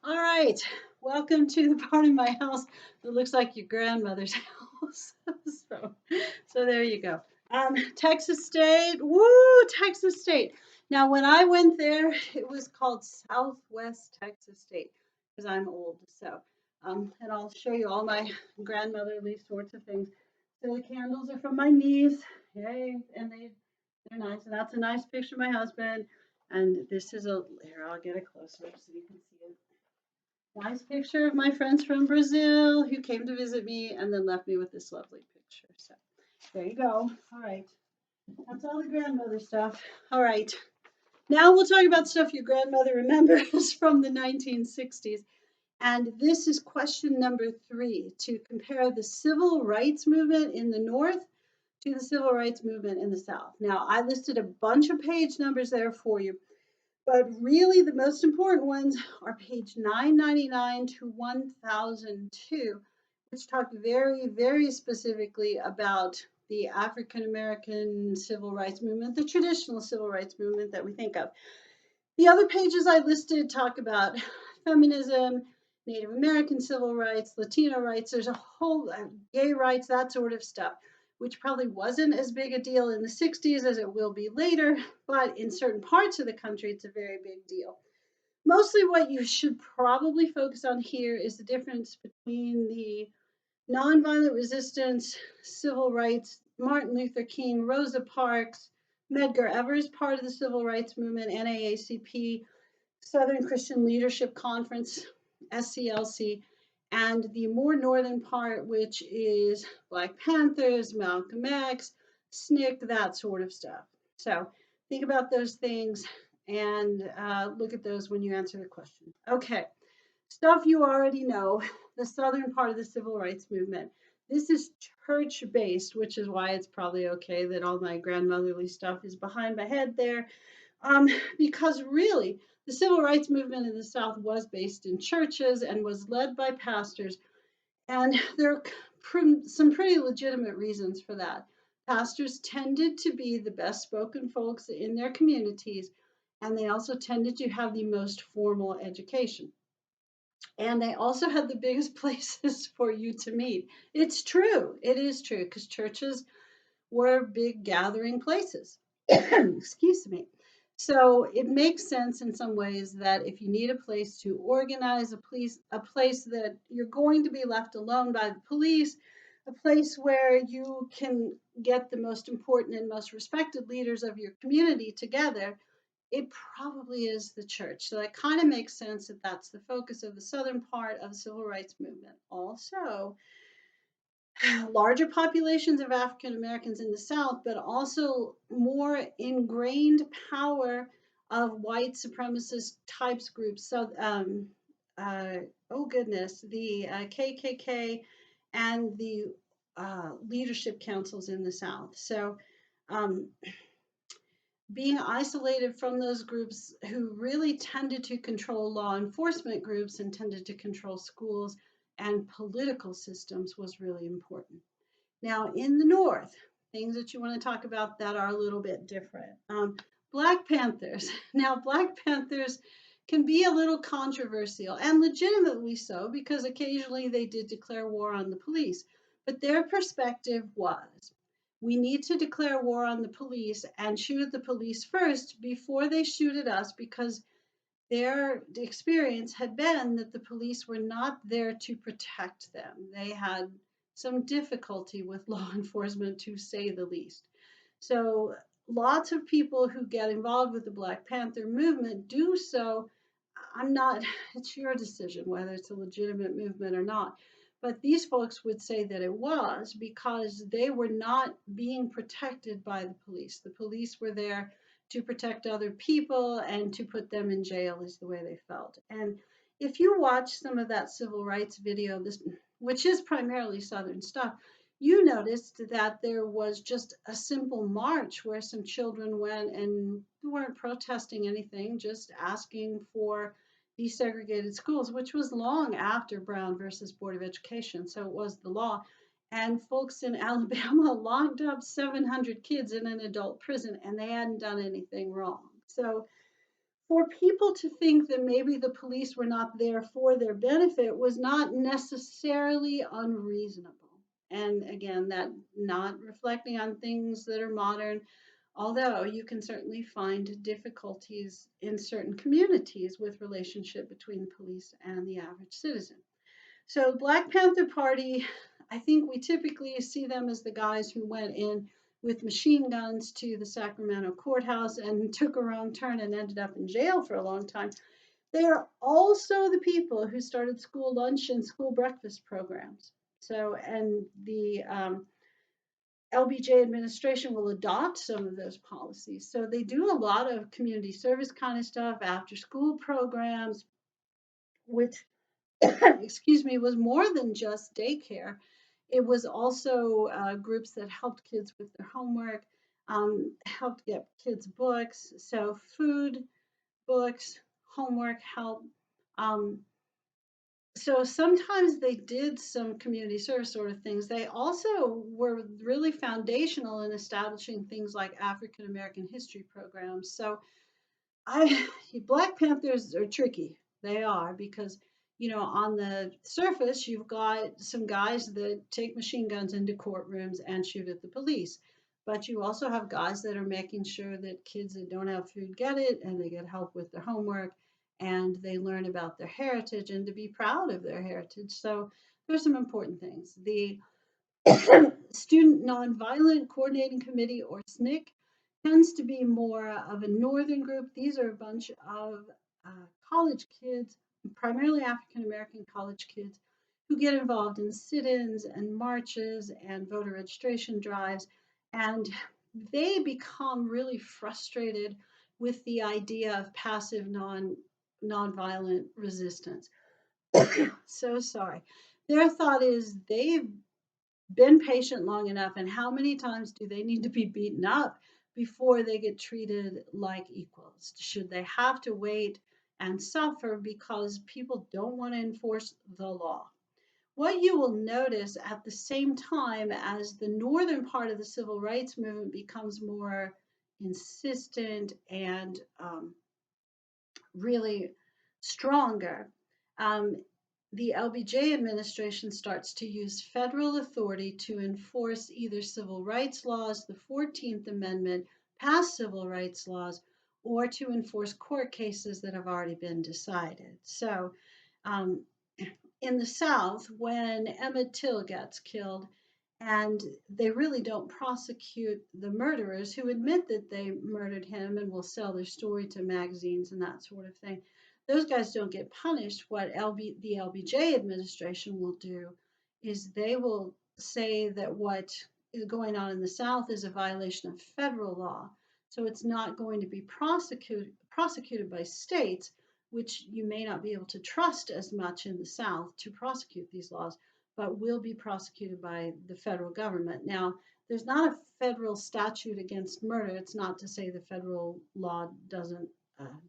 All right, welcome to the part of my house that looks like your grandmother's house. so, so there you go. Texas State, woo, Texas State. Now, when I went there, it was called Southwest Texas State because I'm old. And I'll show you all my grandmotherly sorts of things. So the candles are from my niece, yay, and they're nice. And that's a nice picture of my husband. And this is here, I'll get it closer so you can see it. Nice picture of my friends from Brazil who came to visit me and then left me with this lovely picture. So there you go. All right. That's all the grandmother stuff. All right. Now we'll talk about stuff your grandmother remembers from the 1960s. And this is question number 3 to compare the civil rights movement in the North to the civil rights movement in the South. Now, I listed a bunch of page numbers there for you. But really, the most important ones are page 999 to 1002, which talk very, very specifically about the African American civil rights movement, the traditional civil rights movement that we think of. The other pages I listed talk about feminism, Native American civil rights, Latino rights. There's a whole gay rights, that sort of stuff, which probably wasn't as big a deal in the 60s as it will be later, but in certain parts of the country, it's a very big deal. Mostly what you should probably focus on here is the difference between the nonviolent resistance, civil rights, Martin Luther King, Rosa Parks, Medgar Evers, part of the civil rights movement, NAACP, Southern Christian Leadership Conference, SCLC, and the more northern part, which is Black Panthers, Malcolm X, SNCC, that sort of stuff. So think about those things and look at those when you answer the question. Okay, stuff you already know, the southern part of the civil rights movement. This is church based, which is why it's probably okay that all my grandmotherly stuff is behind my head there. Because really, the civil rights movement in the South was based in churches and was led by pastors. And there are some pretty legitimate reasons for that. Pastors tended to be the best spoken folks in their communities, and they also tended to have the most formal education. And they also had the biggest places for you to meet. It's true. It is true because churches were big gathering places. Excuse me. So it makes sense in some ways that if you need a place to organize, a place that you're going to be left alone by the police, a place where you can get the most important and most respected leaders of your community together, it probably is the church. So that kind of makes sense that that's the focus of the southern part of the civil rights movement. Also, larger populations of African Americans in the South, but also more ingrained power of white supremacist types groups. So, uh, oh goodness, the KKK and the leadership councils in the South. So, um, being isolated from those groups who really tended to control law enforcement groups and tended to control schools and political systems was really important. Now, in the North, things that you want to talk about that are a little bit different. Black Panthers. Now, Black Panthers can be a little controversial and legitimately so because occasionally they did declare war on the police. But their perspective was we need to declare war on the police and shoot at the police first before they shoot at us because their experience had been that the police were not there to protect them. They had some difficulty with law enforcement, to say the least. So, lots of people who get involved with the Black Panther movement do so. I'm not, it's your decision whether it's a legitimate movement or not. But these folks would say that it was because they were not being protected by the police. The police were there to protect other people and to put them in jail, is the way they felt. And if you watch some of that civil rights video, which is primarily Southern stuff, you noticed that there was just a simple march where some children went and weren't protesting anything, just asking for desegregated schools, which was long after Brown versus Board of Education. So it was the law. And folks in Alabama locked up 700 kids in an adult prison, and they hadn't done anything wrong. So for people to think that maybe the police were not there for their benefit was not necessarily unreasonable. And again, that not reflecting on things that are modern, although you can certainly find difficulties in certain communities with relationship between the police and the average citizen. So Black Panther Party, I think we typically see them as the guys who went in with machine guns to the Sacramento courthouse and took a wrong turn and ended up in jail for a long time. They are also the people who started school lunch and school breakfast programs. So, and the LBJ administration will adopt some of those policies. So they do a lot of community service kind of stuff, after school programs, which excuse me, was more than just daycare. It was also groups that helped kids with their homework, helped get kids books. So food, books, homework help. Um, so sometimes they did some community service sort of things. They also were really foundational in establishing things like African American history programs. So I Black Panthers are tricky. They are because on the surface you've got some guys that take machine guns into courtrooms and shoot at the police. But you also have guys that are making sure that kids that don't have food get it and they get help with their homework and they learn about their heritage and to be proud of their heritage. So there's some important things. The Student Nonviolent Coordinating Committee, or SNCC, tends to be more of a northern group. These are a bunch of college kids, primarily African American college kids, who get involved in sit ins and marches and voter registration drives. And they become really frustrated with the idea of passive nonviolent resistance. So sorry. Their thought is they've been patient long enough, and how many times do they need to be beaten up before they get treated like equals? Should they have to wait and suffer because people don't want to enforce the law? What you will notice at the same time as the northern part of the civil rights movement becomes more insistent and really stronger, um, the LBJ administration starts to use federal authority to enforce either civil rights laws, the 14th Amendment, past civil rights laws, or to enforce court cases that have already been decided. So, um, in the South, when Emmett Till gets killed, and they really don't prosecute the murderers who admit that they murdered him and will sell their story to magazines and that sort of thing. Those guys don't get punished. What the LBJ administration will do is they will say that what is going on in the South is a violation of federal law. So it's not going to be prosecuted by states, which you may not be able to trust as much in the South to prosecute these laws, but will be prosecuted by the federal government. Now, there's not a federal statute against murder. It's not to say the federal law doesn't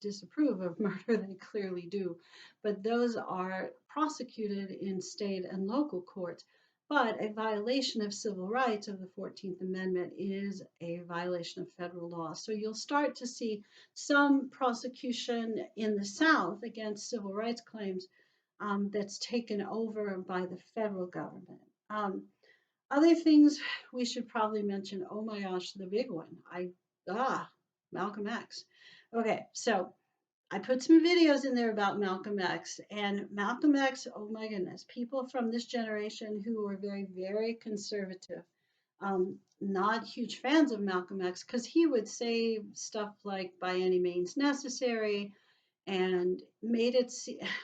disapprove of murder, they clearly do. But those are prosecuted in state and local courts. But a violation of civil rights of the 14th Amendment is a violation of federal law. So you'll start to see some prosecution in the South against civil rights claims that's taken over by the federal government. Other things we should probably mention. Oh my gosh, the big one. Malcolm X. Okay, so I put some videos in there about Malcolm X, and Malcolm X, oh my goodness, people from this generation who were very, very conservative, not huge fans of Malcolm X because he would say stuff like by any means necessary, and made it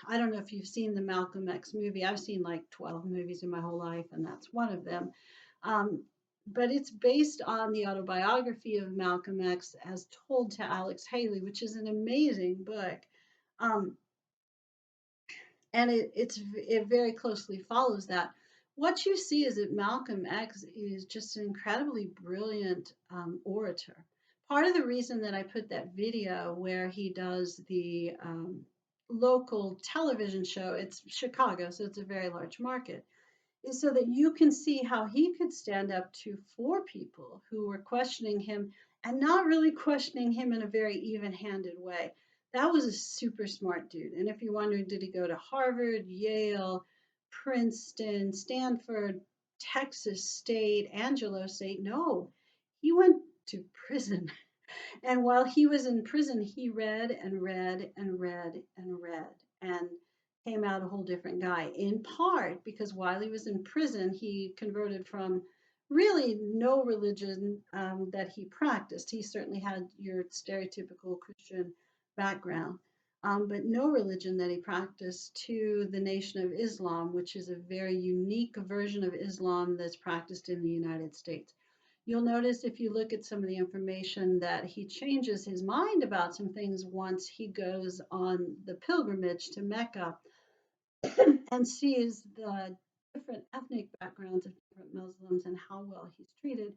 I don't know if you've seen the Malcolm X movie. I've seen like 12 movies in my whole life, and that's one of them. Um, but it's based on the autobiography of Malcolm X as told to Alex Haley, which is an amazing book. Um, and it very closely follows that. What you see is that Malcolm X is just an incredibly brilliant orator. Part of the reason that I put that video where he does the local television show, it's Chicago, so it's a very large market, is so that you can see how he could stand up to four people who were questioning him and not really questioning him in a very even handed way. That was a super smart dude. And if you're wondering, did he go to Harvard, Yale, Princeton, Stanford, Texas State, Angelo State? No, he went to prison. And while he was in prison, he read and read and read and read and came out a whole different guy, in part because while he was in prison, he converted from really no religion that he practiced. He certainly had your stereotypical Christian background, but no religion that he practiced to the Nation of Islam, which is a very unique version of Islam that's practiced in the United States. You'll notice if you look at some of the information that he changes his mind about some things once he goes on the pilgrimage to Mecca and sees the different ethnic backgrounds of different Muslims and how well he's treated.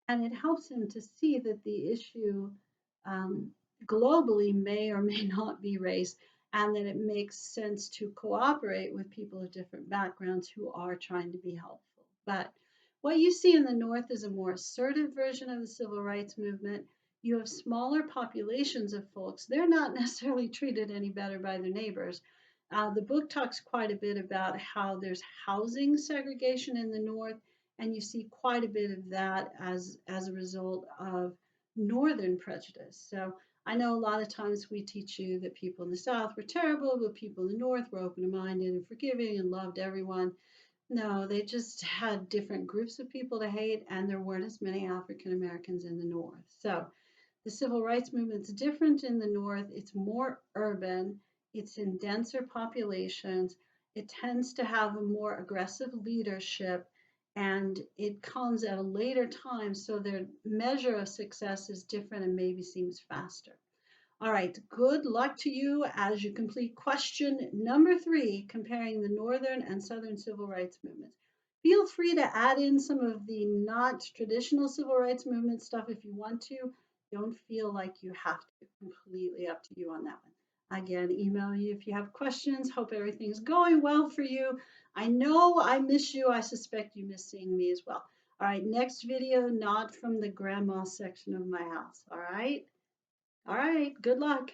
And it helps him to see that the issue um, globally may or may not be race, and that it makes sense to cooperate with people of different backgrounds who are trying to be helpful. But what you see in the North is a more assertive version of the civil rights movement. You have smaller populations of folks. They're not necessarily treated any better by their neighbors. The book talks quite a bit about how there's housing segregation in the North, and you see quite a bit of that as a result of Northern prejudice. So I know a lot of times we teach you that people in the South were terrible, but people in the North were open-minded and forgiving and loved everyone. No, they just had different groups of people to hate, and there weren't as many African Americans in the North. So the civil rights movement's different in the North. It's more urban, it's in denser populations, it tends to have a more aggressive leadership, and it comes at a later time, so their measure of success is different and maybe seems faster. All right, good luck to you as you complete question number 3, comparing the Northern and Southern civil rights movements. Feel free to add in some of the not traditional civil rights movement stuff if you want to. Don't feel like you have to. Completely up to you on that one. Again, email me if you have questions. Hope everything's going well for you. I know I miss you. I suspect you miss seeing me as well. All right, next video, not from the grandma section of my house. All right. All right. Good luck.